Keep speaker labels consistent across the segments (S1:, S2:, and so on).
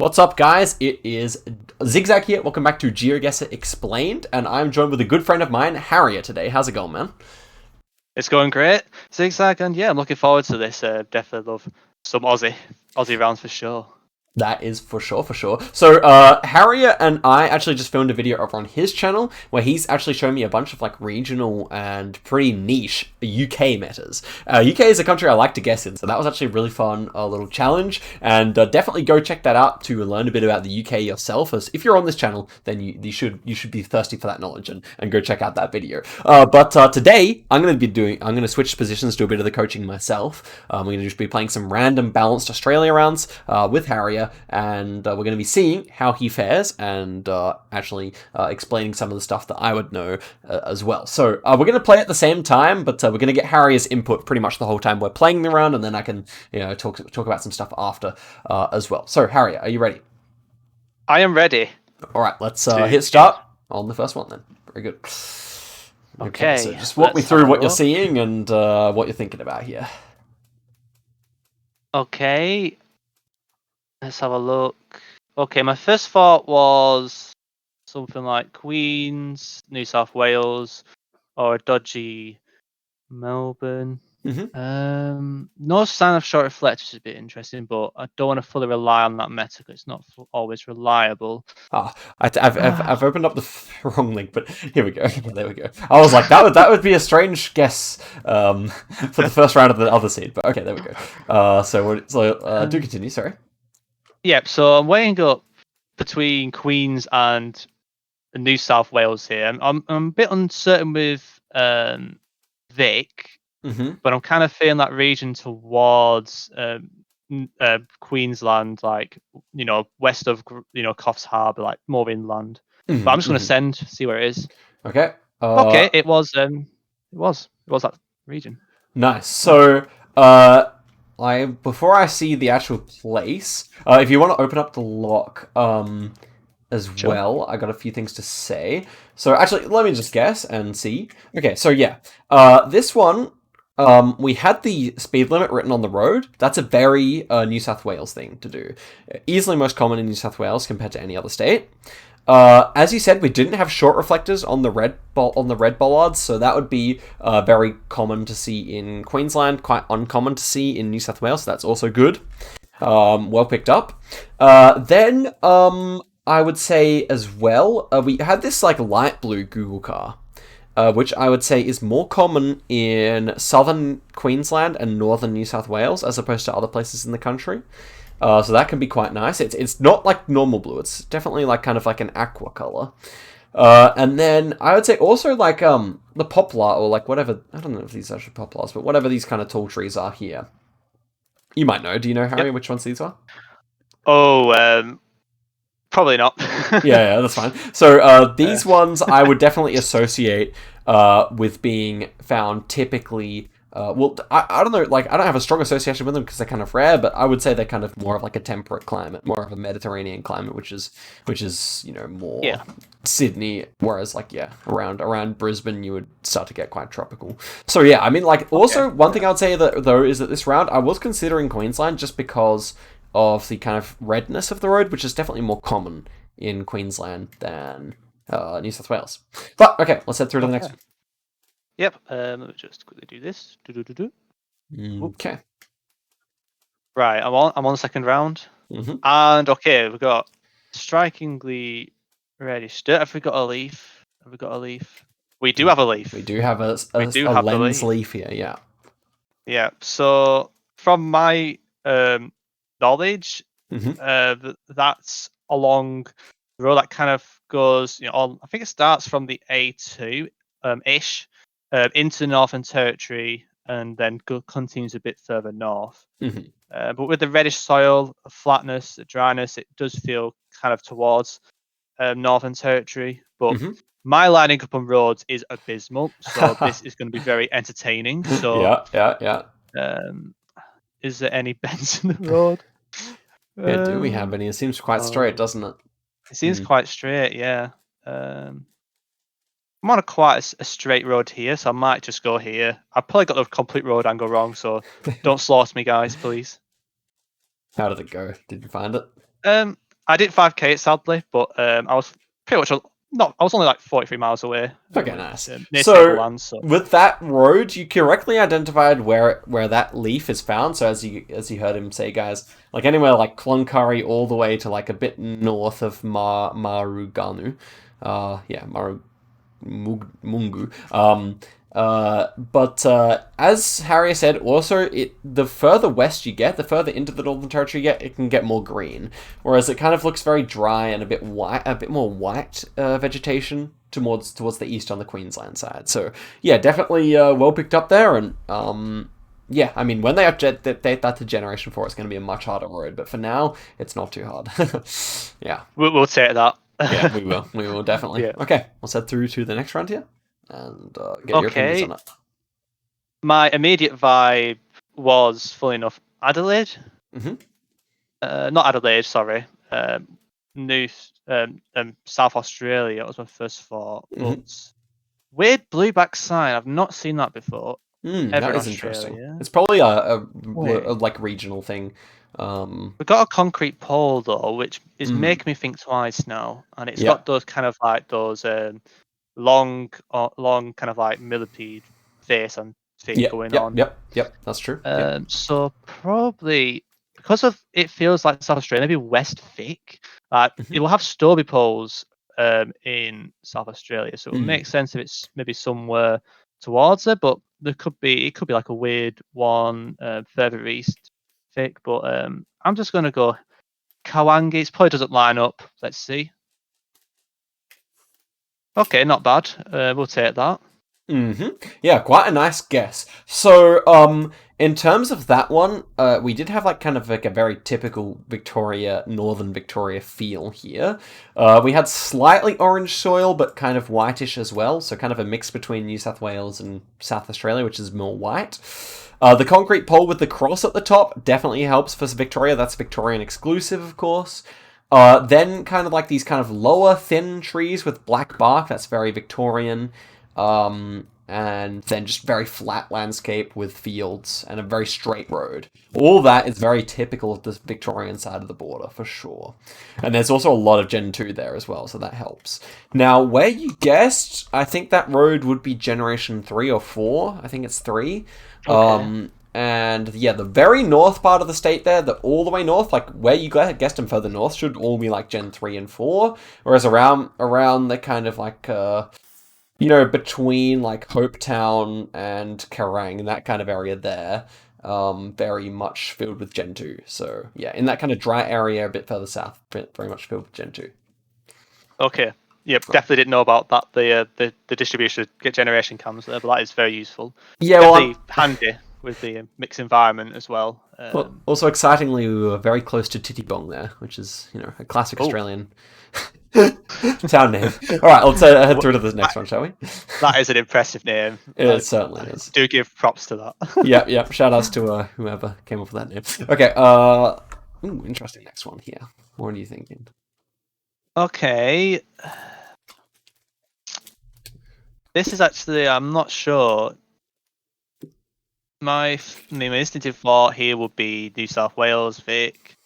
S1: What's up, guys? It is Zigzag here. Welcome back to GeoGuessr Explained, and I'm joined with a good friend of mine, Harrier, today. How's it going, man?
S2: It's going great, Zigzag, and yeah, I'm looking forward to this. Definitely love some Aussie rounds for sure.
S1: That is for sure, for sure. So, Harrier and I actually just filmed a video over on his channel where he's actually shown me a bunch of like regional and pretty niche UK metas. UK is a country I like to guess in, so that was actually a really fun little challenge. And definitely go check that out to learn a bit about the UK yourself. As if you're on this channel, then you should be thirsty for that knowledge and go check out that video. But today I'm going to switch positions, do a bit of the coaching myself. I'm going to just be playing some random balanced Australia rounds with Harrier. And we're going to be seeing how he fares and actually explaining some of the stuff that I would know as well. So we're going to play at the same time, but we're going to get Harrier's input pretty much the whole time we're playing the round, and then I can talk about some stuff after as well. So Harrier, are you ready?
S2: I am ready.
S1: All right, let's hit start on the first one then. Very good.
S2: Okay,
S1: so just walk me through what you're seeing and what you're thinking about here.
S2: Okay. Let's have a look. Okay, my first thought was something like Queens, New South Wales, or a dodgy Melbourne. No sign of short reflectors is a bit interesting, but I don't want to fully rely on that meta because it's not always reliable.
S1: I've opened up the wrong link, but here we go. There we go. I was like, that would be a strange guess for the first round of the other seed, but okay, there we go. Do continue. Sorry.
S2: Yep. So I'm weighing up between Queens and New South Wales here. I'm a bit uncertain with Vic, but I'm kind of feeling that region towards Queensland, like west of Coffs Harbour, like more inland. But I'm just going to see where it is.
S1: Okay.
S2: Okay, it was that region.
S1: Nice. So before I see the actual place, if you want to open up the lock as well, I got a few things to say. So actually, let me just guess and see. Okay, so yeah, this one, we had the speed limit written on the road. That's a very New South Wales thing to do. Easily most common in New South Wales compared to any other state. As you said, we didn't have short reflectors on the red bollards, so that would be very common to see in Queensland, quite uncommon to see in New South Wales. So that's also good. Well picked up. Then I would say as well, we had this like light blue Google car, which I would say is more common in southern Queensland and northern New South Wales as opposed to other places in the country. So that can be quite nice. It's not like normal blue. It's definitely like kind of like an aqua color. And then I would say also like the poplar or like whatever. I don't know if these are actually poplars, but whatever these kind of tall trees are here. You might know. Do you know, Harry, which ones these are?
S2: Oh, probably not.
S1: yeah, that's fine. So these ones I would definitely associate with being found typically. I don't know, like, I don't have a strong association with them because they're kind of rare, but I would say they're kind of more of like a temperate climate, more of a Mediterranean climate, which is more Sydney, whereas like, around Brisbane, you would start to get quite tropical. So yeah, I mean, like, also, one thing I would say though is that this round, I was considering Queensland just because of the kind of redness of the road, which is definitely more common in Queensland than New South Wales. But, okay, let's head through to the next one.
S2: Yep. Let me just quickly do this.
S1: Okay.
S2: Right, I'm on the second round, and okay, we've got strikingly registered. Have we got a leaf? We do have a leaf.
S1: We do have a lens leaf here. Yeah.
S2: Yeah. So from my knowledge, that's along the road that kind of goes, I think it starts from the A2 ish. Into Northern Territory and then continues a bit further north. But with the reddish soil, flatness, dryness, it does feel kind of towards Northern Territory. But my lining up on roads is abysmal, so this is going to be very entertaining. So
S1: yeah.
S2: Is there any bends in the road?
S1: Yeah, do we have any? It seems quite straight, doesn't it?
S2: It seems quite straight, yeah. I'm on quite a straight road here, so I might just go here. I've probably got the complete road angle wrong, so don't slaughter me, guys, please.
S1: How did it go? Did you find it?
S2: I did 5K it sadly, but I was pretty much not. I was only like 43 miles away.
S1: Okay, nice.
S2: Near
S1: So
S2: Tableland, so
S1: with that road, you correctly identified where that leaf is found. So as you heard him say, guys, like anywhere like Cloncurry all the way to like a bit north of Maruganu. Yeah, Mungu. But as Harrier said, also the further west you get, the further into the Northern Territory you get, it can get more green. Whereas it kind of looks very dry and a bit white, a bit more white vegetation towards the east on the Queensland side. So yeah, definitely well picked up there. And yeah, I mean when they update that to Generation 4, it's going to be a much harder road. But for now, it's not too hard. Yeah.
S2: we'll take that.
S1: Yeah, we will. We will definitely.
S2: Yeah.
S1: Okay, let's head through to the next frontier and get your opinions on it.
S2: My immediate vibe was, fully enough, Adelaide.
S1: Mm-hmm.
S2: Not Adelaide, sorry. New South Australia was my first thought. But weird blueback sign. I've not seen that before.
S1: That is interesting. It's probably a like regional thing.
S2: We've got a concrete pole though, which is making me think twice now, and it's got those kind of like those long kind of like millipede face and thing going on.
S1: Yep, that's true.
S2: So probably because of it feels like South Australia, maybe West Vic. It will have Stoby poles in South Australia, so it would make sense if it's maybe somewhere towards it. But it could be like a weird one further east, Vic. But I'm just gonna go Kawangi. It probably doesn't line up. Let's see. Okay, not bad. We'll take that.
S1: Yeah, quite a nice guess. So, in terms of that one, we did have like kind of like a very typical Northern Victoria feel here. We had slightly orange soil, but kind of whitish as well. So kind of a mix between New South Wales and South Australia, which is more white. The concrete pole with the cross at the top definitely helps for Victoria. That's Victorian exclusive, of course. Then kind of like these kind of lower thin trees with black bark. That's very Victorian. And then just very flat landscape with fields and a very straight road. All that is very typical of the Victorian side of the border, for sure. And there's also a lot of Gen 2 there as well, so that helps. Now, where you guessed, I think that road would be Generation 3 or 4. I think it's 3. Okay. And yeah, the very north part of the state there, all the way north, like where you guessed them further north, should all be like Gen 3 and 4. Whereas around the kind of like... between like Hopetown and Kerrang, that kind of area there, very much filled with Gen 2. So yeah, in that kind of dry area a bit further south, very much filled with Gen 2.
S2: Okay. Yep, right. Definitely didn't know about that. The distribution get generation cams there, but that is very useful.
S1: Yeah,
S2: definitely handy with the mixed environment as well.
S1: Also excitingly, we were very close to Tittybong there, which is a classic Australian town name. All right, let's head through to the next one, shall we?
S2: That is an impressive name.
S1: It certainly is.
S2: Do give props to that.
S1: Yep. Shout outs to whoever came up with that name. Okay. Interesting. Next one here. What are you thinking?
S2: Okay. This is actually, I'm not sure. My instinctive thought here would be New South Wales, Vic.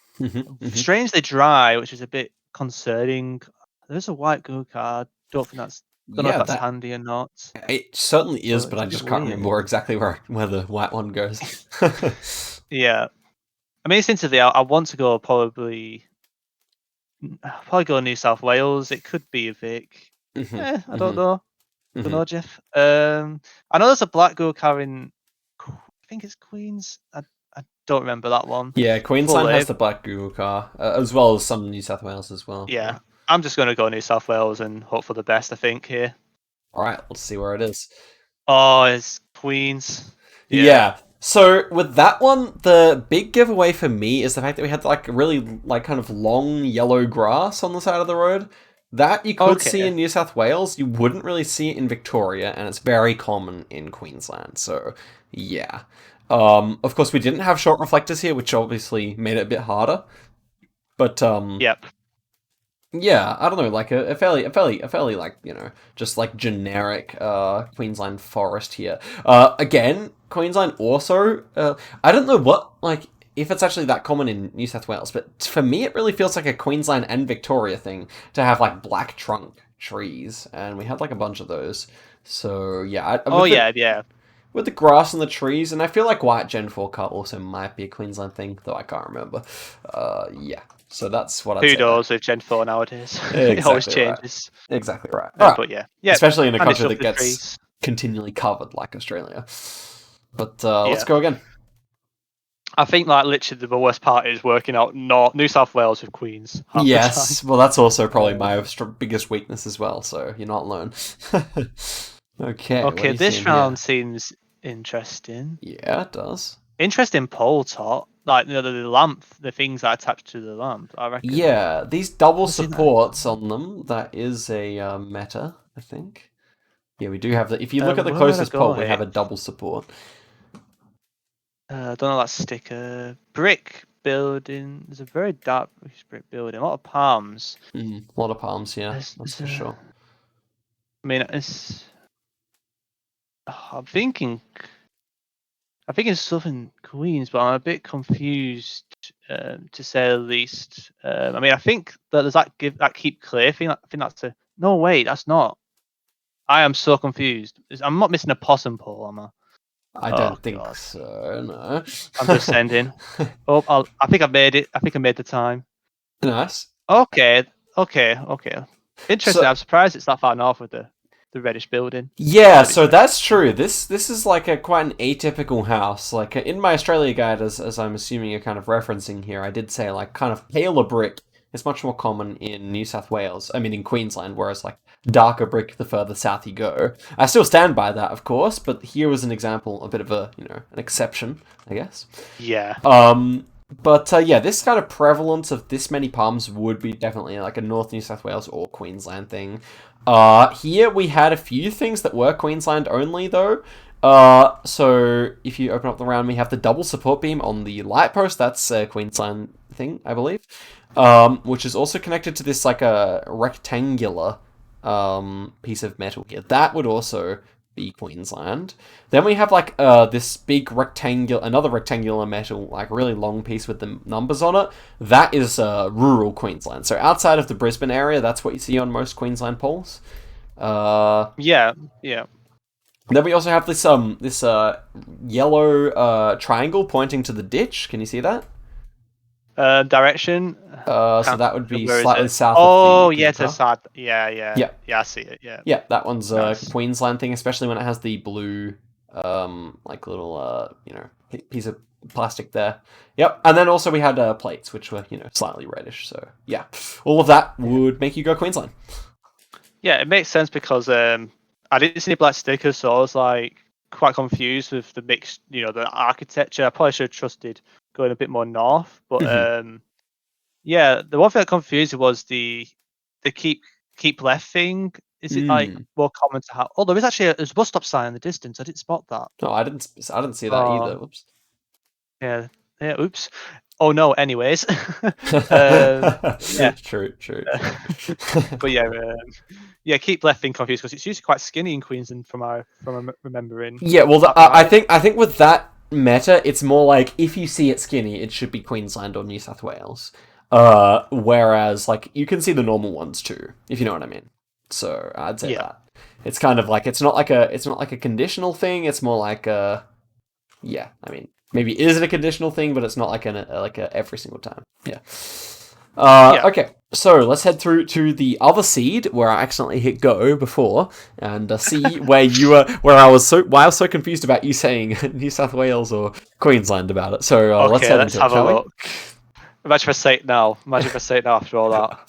S2: Strangely dry, which is a bit concerning. There's a white Google card. Don't know if that's handy or not.
S1: It certainly is, but I just can't remember exactly where the white one goes.
S2: Yeah. I mean, instinctively, I want to go probably go New South Wales. It could be a Vic. I don't know. Don't know, Jeff. I know there's a black Google car in, I think it's Queens. I don't remember that one.
S1: Yeah, Queensland has the black Google car, as well as some New South Wales as well.
S2: Yeah, I'm just going to go New South Wales and hope for the best, I think, here.
S1: All right, let's see where it is.
S2: Oh, it's Queens.
S1: Yeah. So with that one, the big giveaway for me is the fact that we had like really like kind of long yellow grass on the side of the road. That you could see in New South Wales, you wouldn't really see it in Victoria, and it's very common in Queensland. So, yeah. Of course, we didn't have short reflectors here, which obviously made it a bit harder. But
S2: yep.
S1: Yeah, I don't know, like a fairly like just like generic Queensland forest here. Again, Queensland also. I don't know what like. if it's actually that common in New South Wales, but for me, it really feels like a Queensland and Victoria thing to have like black trunk trees, and we had like a bunch of those. So yeah,
S2: yeah.
S1: with the grass and the trees, and I feel like white Gen 4 car also might be a Queensland thing, though I can't remember. Yeah, so that's what I'd
S2: Who
S1: say there.
S2: knows with Gen 4 nowadays? It always
S1: Exactly right.
S2: changes.
S1: Exactly right. All right.
S2: But yeah,
S1: Especially in a
S2: handy
S1: country
S2: stuff
S1: that
S2: with
S1: gets
S2: trees.
S1: continually covered like Australia. But let's
S2: Yeah.
S1: go again.
S2: I think like literally the worst part is working out New South Wales with Queens half the time.
S1: Yes, well, that's also probably my
S2: Um,
S1: biggest weakness as well, so you're not alone. Okay, what are
S2: okay,
S1: you
S2: this
S1: seeing here?
S2: round seems interesting.
S1: Yeah, it does.
S2: Interesting pole top, like the lamp, the things that attach to the lamp. I reckon.
S1: Yeah, these double
S2: I've seen that.
S1: supports on them, that is a meta, I think. Yeah, we do have the. If you look at the
S2: Where would I
S1: closest
S2: go?
S1: pole, we have a double support.
S2: I don't know that sticker. Brick building. There's a very dark brick building. A lot of palms.
S1: A lot of palms, yeah, that's for sure.
S2: I mean, I'm thinking. I think it's Southern Queens, but I'm a bit confused to say the least. I mean, I think that there's that keep clear thing. I think that's a no. Wait, that's not. I am so confused. I'm not missing a possum pole, am I?
S1: I
S2: Oh
S1: don't think
S2: God.
S1: so, no.
S2: I'm just sending. Oh, I think I made it. I think I made the time.
S1: Nice.
S2: Okay. Interesting.
S1: So,
S2: I'm surprised it's that far north with the reddish building.
S1: yeah,
S2: Maybe it's
S1: so
S2: red.
S1: that's true. This is like a quite an atypical house. Like in my Australia guide, as I'm assuming you're kind of referencing here, I did say like kind of paler brick is much more common in New South Wales. I mean in Queensland, whereas like darker brick the further south you go. I still stand by that, of course, but here was an example, a bit of a an exception, I guess.
S2: Yeah.
S1: But yeah, this kind of prevalence of this many palms would be definitely like a North New South Wales or Queensland thing. Here we had a few things that were Queensland only though. So if you open up the round, we have the double support beam on the light post. That's a Queensland thing, I believe. Which is also connected to this like a rectangular piece of metal here. That would also be Queensland. Then we have like this big another rectangular metal, like really long piece with the numbers on it. That is rural Queensland. So outside of the Brisbane area, that's what you see on most Queensland poles.
S2: Yeah.
S1: Then we also have this yellow triangle pointing to the ditch. Can you see that?
S2: Direction.
S1: So that would be
S2: Where is
S1: slightly
S2: it?
S1: south of
S2: Oh,
S1: the
S2: yeah, to the
S1: water.
S2: side. Yeah.
S1: Yeah.
S2: Yeah, I see it. Yeah.
S1: Yeah, that one's a
S2: Nice.
S1: Queensland thing, especially when it has the blue, like little, piece of plastic there. Yep, and then also we had plates, which were, slightly reddish. So yeah, all of that
S2: Yeah.
S1: would make you go Queensland.
S2: Yeah, it makes sense because I didn't see any black stickers, so I was like quite confused with the mixed, the architecture. I probably should have trusted going a bit more north, but yeah, the one thing that confused me was the keep left thing. Is it like
S1: Mm.
S2: more common to have? Oh, there is actually there's a bus stop sign in the distance. I didn't spot that.
S1: No, I didn't see that either.
S2: Oh,
S1: Whoops.
S2: yeah. Oops. Oh no. Anyways, yeah.
S1: True.
S2: But yeah, yeah. Keep left thing confused because it's usually quite skinny in Queensland from remembering.
S1: Yeah, well,
S2: Would that be right?
S1: I think with that meta, it's more like if you see it skinny, it should be Queensland or New South Wales. Whereas like you can see the normal ones too, if you know what I mean. So I'd say
S2: Yeah.
S1: that it's kind of like it's not like a conditional thing. It's more like yeah. I mean, maybe is it a conditional thing, but it's not like a every single time. Yeah.
S2: Yeah.
S1: Okay, so let's head through to the other seed where I accidentally hit go before and see where you were, why I was so confused about you saying New South Wales or Queensland about it. So let's
S2: Okay,
S1: head
S2: let's
S1: into it,
S2: have a
S1: shall we?
S2: look. Imagine if I say it now. Imagine if I say it now after all that.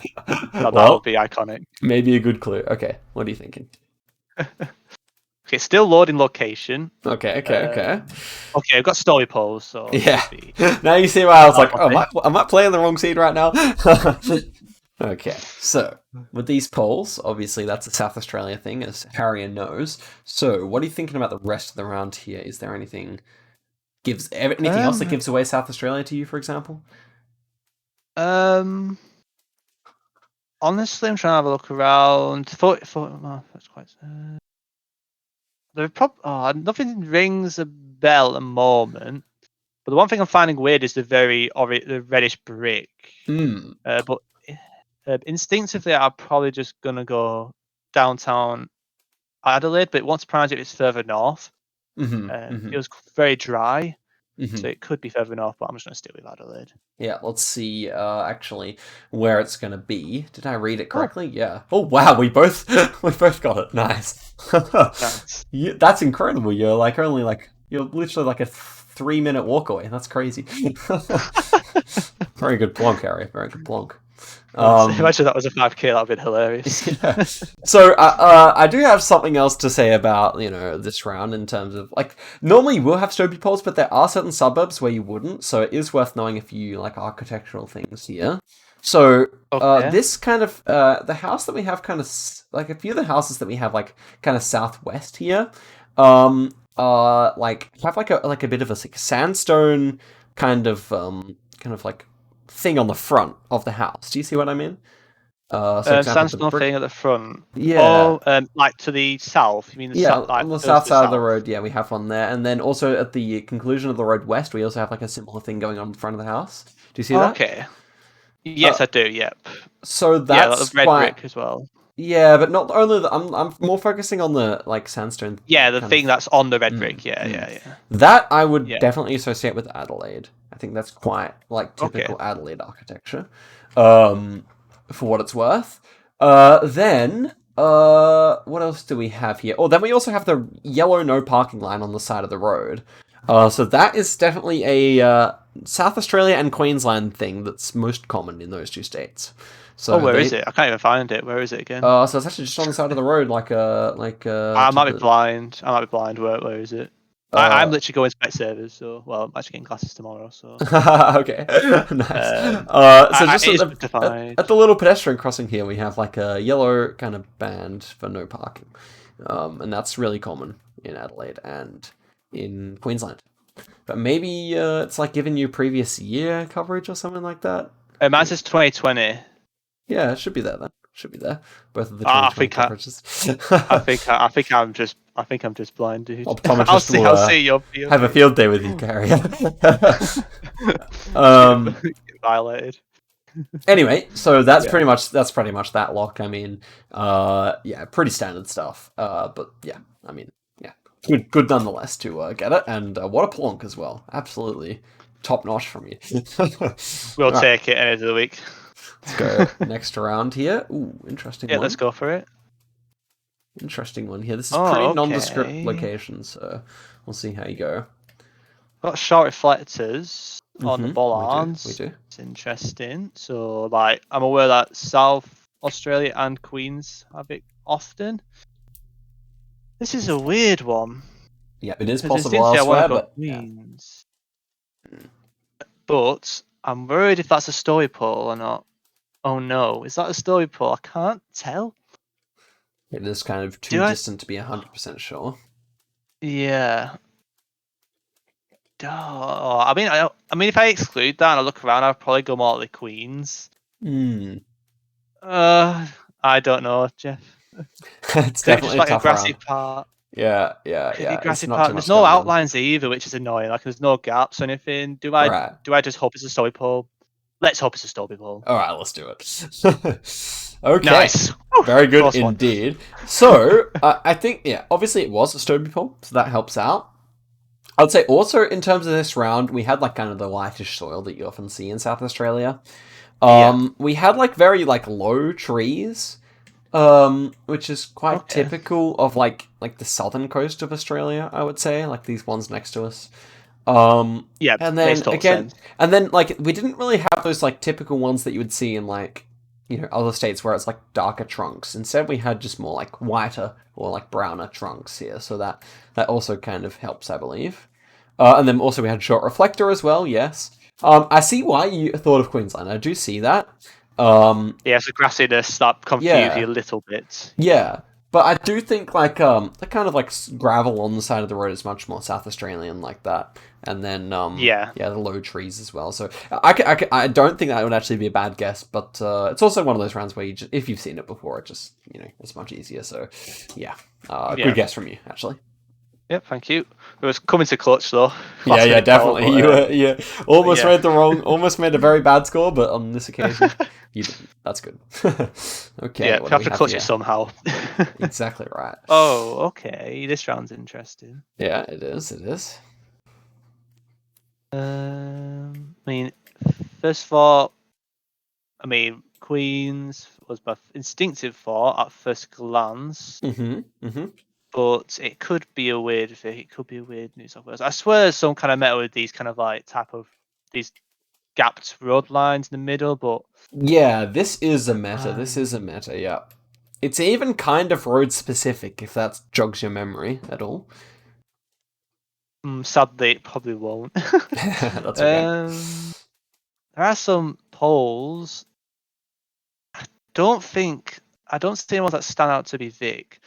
S2: That would
S1: Well,
S2: be iconic.
S1: maybe a good clue. Okay, what are you thinking?
S2: Okay, still loading location.
S1: Okay.
S2: Okay, I've got story polls, so it
S1: Yeah.
S2: should be.
S1: Now you see why I was like, oh,
S2: Okay.
S1: am I playing the wrong seed right now? Okay, so with these polls, obviously that's a South Australia thing, as Harrier knows. So, what are you thinking about the rest of the round here? Is there anything else that
S2: Um,
S1: gives away South Australia to you, for example?
S2: um, honestly, I'm trying to have a look around. That's quite. Nothing rings a bell at the moment. But the one thing I'm finding weird is the the reddish brick. But instinctively, I'm probably just gonna go downtown Adelaide, but it won't surprise you if it's further north. It was very dry, so it could be further north, but I'm just gonna stick with Adelaide.
S1: Yeah, let's see actually where it's gonna be. Did I read it correctly? Yeah. Oh wow, we both got it. Nice.
S2: Nice.
S1: That's incredible. You're literally like a 3-minute walk away. That's crazy. Very good plonk, Harrier. Very good plonk.
S2: Imagine that was a 5K. That'd been hilarious.
S1: Yeah. So I do have something else to say about this round in terms of normally you will have Stobie poles, but there are certain suburbs where you wouldn't. So it is worth knowing if you like architectural things here. So this kind of the house that we have kind of like a few of the houses that we have like kind of southwest here, like have like a bit of a sandstone kind of like thing on the front of the house. Do you see what I mean?
S2: Sandstone thing at the front.
S1: Yeah.
S2: Oh, like to the south. You mean
S1: on the south side of the road? Yeah, we have one there, and then also at the conclusion of the road west, we also have like a similar thing going on in front of the house. Do you see that?
S2: Okay. Yes, I do. Yep.
S1: So that's
S2: the red brick as well.
S1: Yeah, but not only I'm more focusing on the sandstone.
S2: Yeah, the thing that's on the red brick. Yeah.
S1: That I would definitely associate with Adelaide. I think that's quite like typical Adelaide architecture. For what it's worth. Then what else do we have here? Oh, then we also have the yellow no parking line on the side of the road. So that is definitely a South Australia and Queensland thing that's most common in those two states. So
S2: where is it? I can't even find it. Where is it again?
S1: So it's actually just on the side of the road,
S2: I might be blind. Where is it? I'm literally going to spec servers, so I'm actually getting classes tomorrow. So
S1: okay, nice. So just at the little pedestrian crossing here, we have like a yellow kind of band for no parking, and that's really common in Adelaide and in Queensland. But maybe it's like giving you previous year coverage or something like that.
S2: Mine says 2020.
S1: Yeah, it should be there then. Should be there. Both of the coverages.
S2: I think I'm just blind, dude.
S1: I'll see your field. Have a field day with you, Harrier.
S2: Violated.
S1: Anyway, so that's pretty much that lock. I mean, pretty standard stuff. But yeah, I mean, yeah, good nonetheless to get it, and what a plonk as well. Absolutely top notch from you.
S2: We'll take it any of the week.
S1: Let's go next round here. Ooh, interesting one.
S2: Yeah, let's go for it.
S1: Interesting one here. This is pretty nondescript location, so we'll see how you go.
S2: Got short reflectors on the bollards.
S1: We do.
S2: It's interesting. So, I'm aware that South Australia and Queens have it often. This is a weird one.
S1: Yeah, it is possible elsewhere, but
S2: Queens. But I'm worried if that's a story pole or not. Oh no, is that a story pole? I can't tell.
S1: It is kind of too distant to be 100% sure.
S2: Yeah. Oh, I mean, if I exclude that and I look around, I'd probably go more like Queens. I don't know, Jeff.
S1: It's definitely
S2: just
S1: a
S2: grassy part.
S1: Yeah.
S2: Grassy part. There's no outlines either, which is annoying. Like, there's no gaps or anything. Do I just hope it's a story pole? Let's hope it's a story pole.
S1: All right, let's do it. Okay.
S2: Nice.
S1: Very good indeed. So, I think, obviously it was a story pole, so that helps out. I'd say also in terms of this round, we had kind of the whitish soil that you often see in South Australia. We had very low trees, which is quite typical of the southern coast of Australia, I would say, like these ones next to us. And then again, we didn't really have those typical ones that you would see in other states where it's darker trunks. Instead, we had just more whiter or browner trunks here, so that also kind of helps, I believe. And then also we had short reflector as well. Yes, I see why you thought of Queensland. I do see that.
S2: It's a grassiness that confused you a little bit.
S1: Yeah, but I do think that kind of gravel on the side of the road is much more South Australian like that. And then the low trees as well. So I don't think that would actually be a bad guess, but it's also one of those rounds where you just, if you've seen it before, it just it's much easier. So good guess from you actually.
S2: Yep, thank you. It was coming to clutch though.
S1: Yeah, definitely.
S2: Call,
S1: You almost
S2: yeah.
S1: almost made a very bad score, but on this occasion, you didn't. That's good. Okay,
S2: Yeah,
S1: what
S2: you
S1: do
S2: have
S1: we
S2: to
S1: have
S2: clutch it
S1: here?
S2: somehow.
S1: Exactly right.
S2: Oh, okay. This round's interesting.
S1: Yeah, it is. It is.
S2: I mean, first thought, Queens was my instinctive thought at first glance, but it could be a weird thing. It could be a weird New South Wales. I swear there's some kind of meta with these kind of like type of these gapped road lines in the middle, but
S1: Yeah, this is a meta. This is a meta. Yeah, it's even kind of road specific if that jogs your memory at all.
S2: sadly it probably won't.
S1: That's okay.
S2: There are some polls. I don't see ones that stand out to be Vic.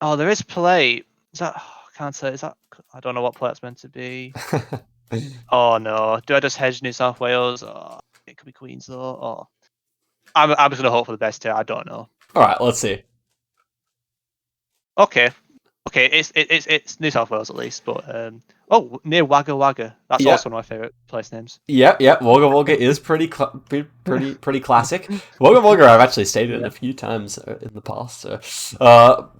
S2: Oh, there is play. Is that? Oh, I can't say. Is that? I don't know what play it's meant to be. Oh no! Do I just hedge New South Wales? Oh, it could be Queens though. Oh, I'm just gonna hope for the best here. I don't know.
S1: All right, let's see.
S2: Okay, it's New South Wales at least, but near Wagga Wagga. That's
S1: Yeah.
S2: also one of my favorite place names.
S1: Yep. Wagga Wagga is pretty classic. Wagga Wagga I've actually stayed in a few times in the past. So,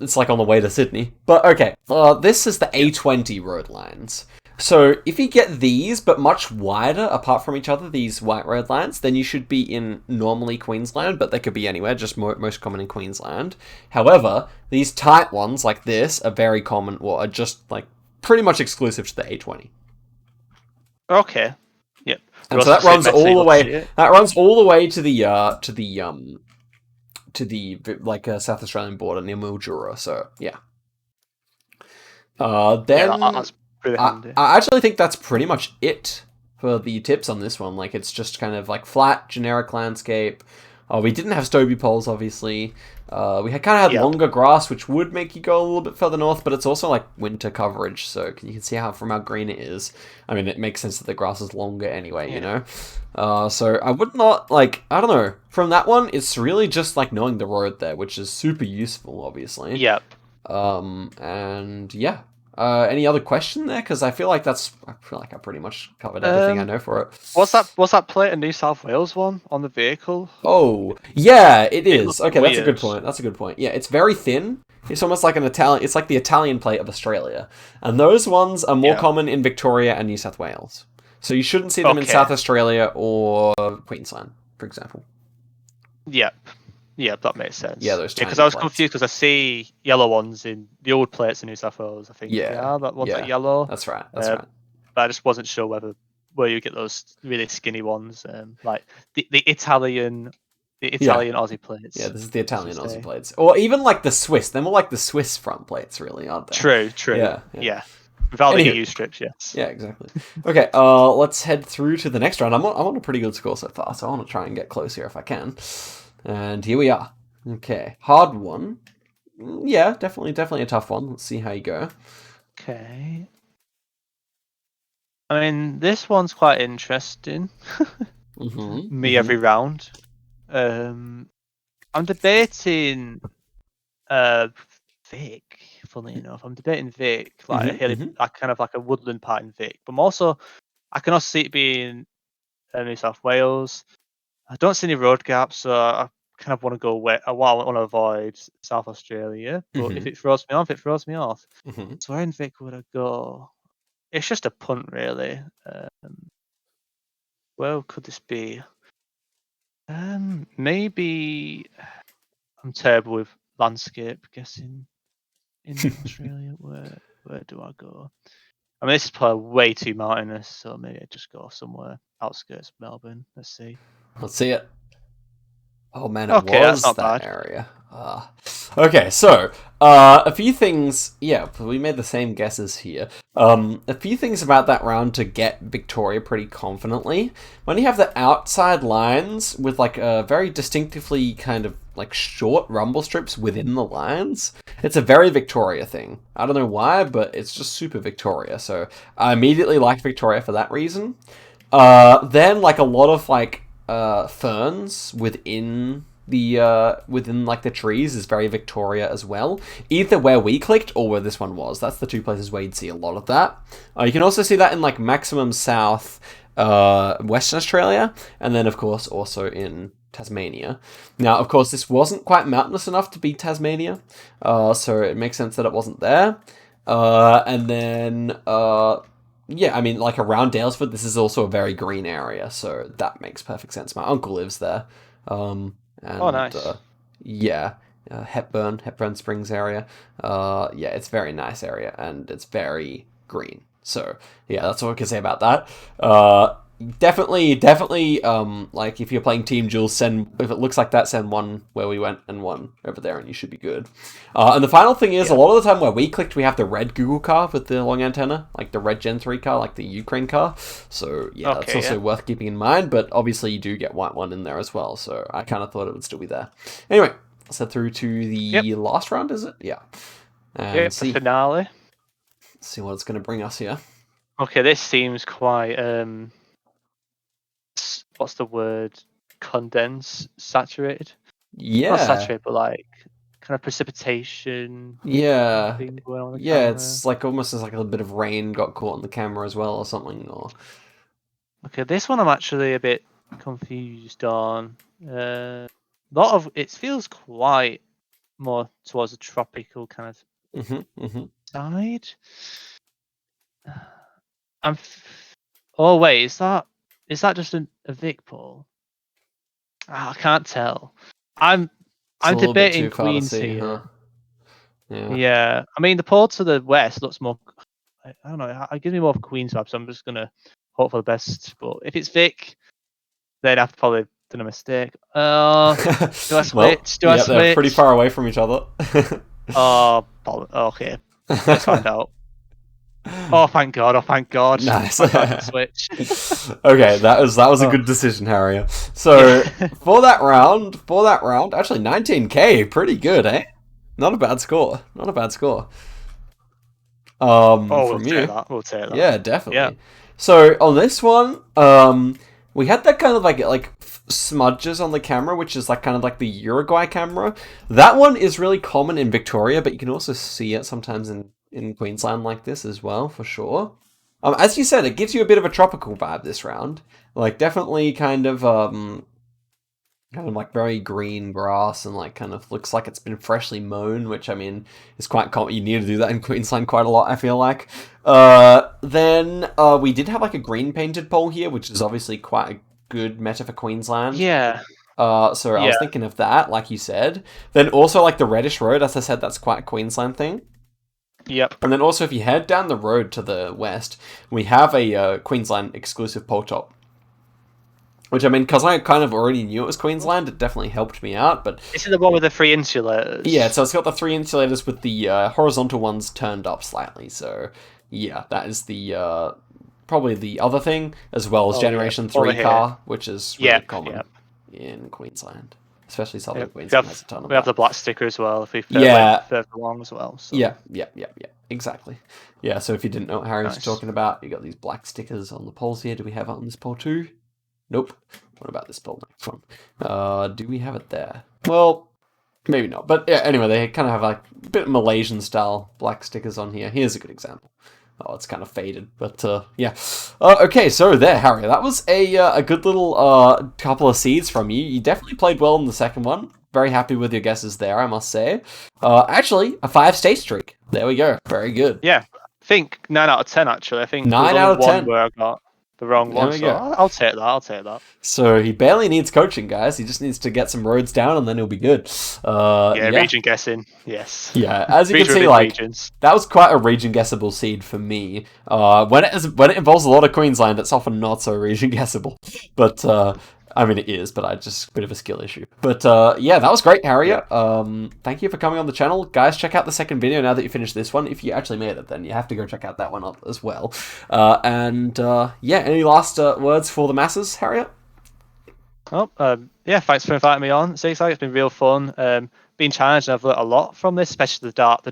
S1: it's like on the way to Sydney. But okay, this is the A20 road lines. So if you get these, but much wider apart from each other, these white road lines, then you should be in normally Queensland, but they could be anywhere, just most common in Queensland. However, these tight ones like this are very common, or are just like pretty much exclusive to the A20.
S2: Okay. Yep.
S1: And so that runs all the way. That runs all the way to the like South Australian border near Mildura. So yeah. Then
S2: that's really handy.
S1: I actually think that's pretty much it for the tips on this one. Like it's just kind of like flat, generic landscape. We didn't have Stobie poles, obviously. We had kind of had longer grass, which would make you go a little bit further north, but it's also like winter coverage, so you can see from how green it is. I mean, it makes sense that the grass is longer anyway, you know? So I would not, like, I don't know. From that one, it's really just like knowing the road there, which is super useful, obviously.
S2: Yep.
S1: And yeah. Any other question there? Because I feel like I pretty much covered everything I know for it.
S2: What's that plate, a New South Wales one on the vehicle?
S1: Oh, yeah, it is. Okay,
S2: weird.
S1: That's a good point. Yeah, it's very thin. It's almost like it's like the Italian plate of Australia. And those ones are more common in Victoria and New South Wales. So you shouldn't see them in South Australia or Queensland, for example.
S2: Yep. Yeah, that makes sense.
S1: Yeah, those
S2: because I was confused because I see yellow ones in the old plates in New South Wales. I think that one's like yellow.
S1: That's right.
S2: But I just wasn't sure where you get those really skinny ones, like the Italian Aussie plates.
S1: Yeah, this is the Italian Aussie plates, or even like the Swiss. They're more like the Swiss front plates, really, aren't they?
S2: True. Yeah. Without the EU strips, yes.
S1: Yeah, exactly. Okay, let's head through to the next round. I'm on a pretty good score so far, so I want to try and get close here if I can. And here we are. Okay, hard one. Yeah, definitely a tough one. Let's see how you go.
S2: Okay. I mean, this one's quite interesting. Every round. I'm debating Vic. Funnily enough, I'm debating Vic, like kind of like a woodland part in Vic. But I can also see it being New South Wales. I don't see any road gaps, so I kind of want to go wet. I want to avoid South Australia, but if it throws me off, it throws me off. So where in Vic would I go? It's just a punt, really. Where could this be? Maybe I'm terrible with landscape guessing in Australia. Where do I go? I mean, this is probably way too mountainous, so maybe I just go somewhere outskirts of Melbourne. Let's see.
S1: Let's see it. Oh man, it was
S2: that's not
S1: that
S2: bad.
S1: area. Okay, so a few things. Yeah, we made the same guesses here. A few things about that round to get Victoria pretty confidently. When you have the outside lines with like a very distinctively kind of like short rumble strips within the lines, it's a very Victoria thing. I don't know why, but it's just super Victoria. So I immediately liked Victoria for that reason. Then like a lot of like ferns within the within like the trees is very Victoria as well. Either where we clicked or where this one was. That's the two places where you'd see a lot of that. You can also see that in like maximum south Western Australia, and then of course also in Tasmania. Now, of course, this wasn't quite mountainous enough to be Tasmania, so it makes sense that it wasn't there. And then, yeah, I mean, like around Dalesford, this is also a very green area, so that makes perfect sense. My uncle lives there. And,
S2: Oh, nice.
S1: Yeah, Hepburn Springs area. Yeah, it's a very nice area, and it's very green. So, yeah, that's all I can say about that. Definitely, like, if you're playing Team Jules, if it looks like that, send one where we went and one over there, and you should be good. And the final thing is, a lot of the time where we clicked, we have the red Google car with the long antenna, like the red Gen 3 car, like the Ukraine car. So, yeah, that's also worth keeping in mind, but obviously you do get white one in there as well, so I kind of thought it would still be there. Anyway, let's head through to the last round, is it? Yeah. And
S2: the finale.
S1: See what it's going to bring us here.
S2: Okay, this seems quite... what's the word? Condensed, saturated.
S1: Yeah.
S2: Not saturated, but like kind of precipitation.
S1: Yeah.
S2: Thing going on the
S1: yeah,
S2: camera.
S1: it's like almost as like a little bit of rain got caught on the camera as well, or something. Or
S2: okay, this one I'm actually a bit confused on. Lot of it feels quite more towards a tropical kind of side. Oh wait, is that just a Vic pool? I can't tell. I'm debating Queens here. Huh? Yeah. I mean, the pole to the west looks more. I don't know. It gives me more of Queens vibes. So I'm just gonna hope for the best. But if it's Vic, then I've probably done a mistake. Do I switch?
S1: Well,
S2: do I switch?
S1: They're pretty far away from each other.
S2: Okay. Let's find out. Oh, thank God! Oh, thank God!
S1: Nice.
S2: Switch.
S1: Okay, that was a good decision, Harrier. So for that round, actually 19k, pretty good, eh? Not a bad score. From you.
S2: We'll take that.
S1: Yeah, definitely.
S2: Yeah.
S1: So on this one, we had that kind of like smudges on the camera, which is like kind of like the Uruguay camera. That one is really common in Victoria, but you can also see it sometimes in Queensland like this as well, for sure. As you said, it gives you a bit of a tropical vibe this round. Like definitely kind of like very green grass and like kind of looks like it's been freshly mown, which I mean is quite common. You need to do that in Queensland quite a lot, I feel like. Then we did have like a green painted pole here, which is obviously quite a good meta for Queensland.
S2: Yeah.
S1: So I was thinking of that, like you said. Then also like the reddish road, as I said, that's quite a Queensland thing.
S2: Yep.
S1: And then also if you head down the road to the west, we have a Queensland exclusive pole top. Which, I mean, because I kind of already knew it was Queensland, it definitely helped me out, but...
S2: Is it the one with the 3 insulators?
S1: Yeah, so it's got the 3 insulators with the horizontal ones turned up slightly, so... Yeah, that is the... probably the other thing, as well as Generation 3 car, which is really common in Queensland. Especially southern Queensland has a ton of
S2: We have the black sticker as well, if we
S1: went
S2: further along as well. So.
S1: Yeah, exactly. Yeah, so if you didn't know what Harry was talking about, you got these black stickers on the poles here. Do we have it on this pole too? Nope. What about this pole next one? Do we have it there? Well, maybe not. But yeah, anyway, they kind of have like a bit of Malaysian style black stickers on here. Here's a good example. Oh, it's kind of faded, but yeah. Okay, so there, Harry. That was a good little couple of seeds from you. You definitely played well in the second one. Very happy with your guesses there, I must say. Actually, a 5-state streak. There we go. Very good.
S2: Yeah, I think 9 out of 10, actually. I think
S1: 9 out of 10.
S2: Where I got the wrong one, so I'll take that.
S1: So he barely needs coaching, guys. He just needs to get some roads down, and then he'll be good.
S2: Region guessing, yes.
S1: Yeah, as you can see, like that was quite a region guessable seed for me. When it involves a lot of Queensland, it's often not so region guessable. But I mean, it is, but I just a bit of a skill issue. But yeah, that was great, Harrier. Thank you for coming on the channel. Guys, check out the second video now that you finished this one. If you actually made it, then you have to go check out that one up as well. Yeah, any last words for the masses, Harrier?
S2: Oh, yeah, thanks for inviting me on. So excited. It's been real fun. Being challenged, and I've learned a lot from this, especially the dark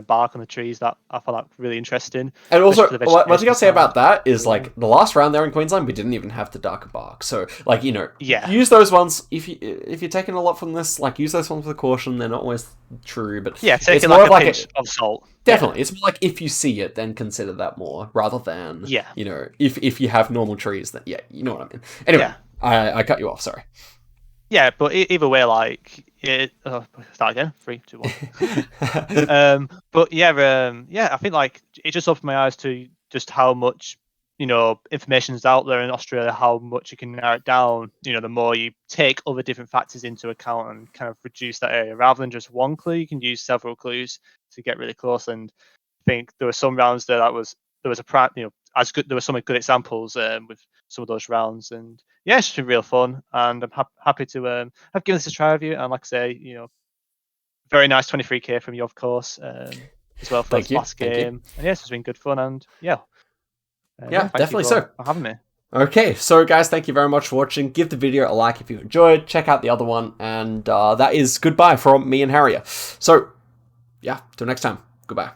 S2: bark on the trees. That I found that really interesting,
S1: And
S2: especially
S1: also,
S2: for the
S1: what you
S2: vegetation
S1: gotta say
S2: side.
S1: about that is,
S2: So yeah,
S1: like, the last round there in Queensland, we didn't even have the darker bark. So, like,
S2: yeah,
S1: use those ones if you're taking a lot from this. Like, use those ones with caution. They're not always true, but
S2: yeah.
S1: it's
S2: Taking
S1: more
S2: like
S1: of
S2: a
S1: like
S2: pinch of salt. Yeah,
S1: definitely. It's more like if you see it, then consider that more rather than
S2: yeah,
S1: if you have normal trees. That yeah, you know what I mean. Anyway,
S2: yeah.
S1: I cut you off. Sorry.
S2: Yeah, but either way, like it. Start again. Three, two, one. But yeah, yeah. I think like it just opened my eyes to just how much information is out there in Australia. How much you can narrow it down. The more you take other different factors into account and kind of reduce that area, rather than just one clue, you can use several clues to get really close. And I think there were some rounds there was as good. There were some good examples with some of those rounds, and yeah, it's just been real fun. And I'm happy to have given this a try with you. And like I say, very nice 23k from you, of course, as well for
S1: Thank
S2: this
S1: you.
S2: last
S1: Thank you.
S2: game. And yes, it's been good fun. And yeah, yeah,
S1: Yeah,
S2: thank you
S1: definitely so.
S2: for having me.
S1: Okay, so guys, thank you very much for watching. Give the video a like if you enjoyed. Check out the other one, and that is goodbye from me and Harrier. So, yeah, till next time. Goodbye.